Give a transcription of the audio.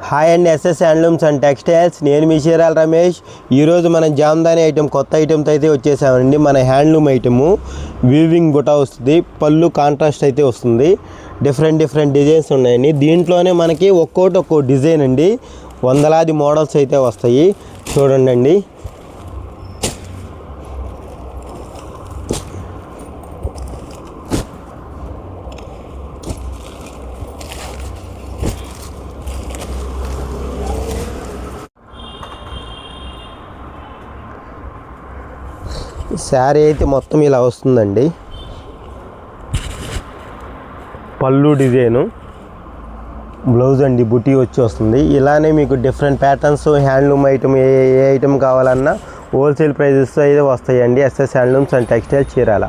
Hi and SS handlooms and textiles. నేను మీ చీరాల రమేష్. ఈరోజు మనం జామ్దాని ఐటెం కొత్త ఐటెంతో అయితే వచ్చేసామండి. మన హ్యాండ్లూమ్ ఐటెము వీవింగ్ బుటా వస్తుంది, పళ్ళు కాంట్రాస్ట్ అయితే వస్తుంది. డిఫరెంట్ డిజైన్స్ ఉన్నాయండి. దీంట్లోనే మనకి ఒక్కో డిజైన్ అండి, వందలాది మోడల్స్ అయితే వస్తాయి. చూడండి అండి. శారీ అయితే మొత్తం ఇలా వస్తుందండి. పళ్ళు డిజైను, బ్లౌజ్ అండి బుటీ వచ్చి వస్తుంది. ఇలానే మీకు డిఫరెంట్ ప్యాటర్న్స్ హ్యాండ్లూమ్ ఐటమ్ ఏ ఐటమ్ కావాలన్నా హోల్సేల్ ప్రైజెస్ అయితే వస్తాయండి. SS handlooms and textiles Chirala.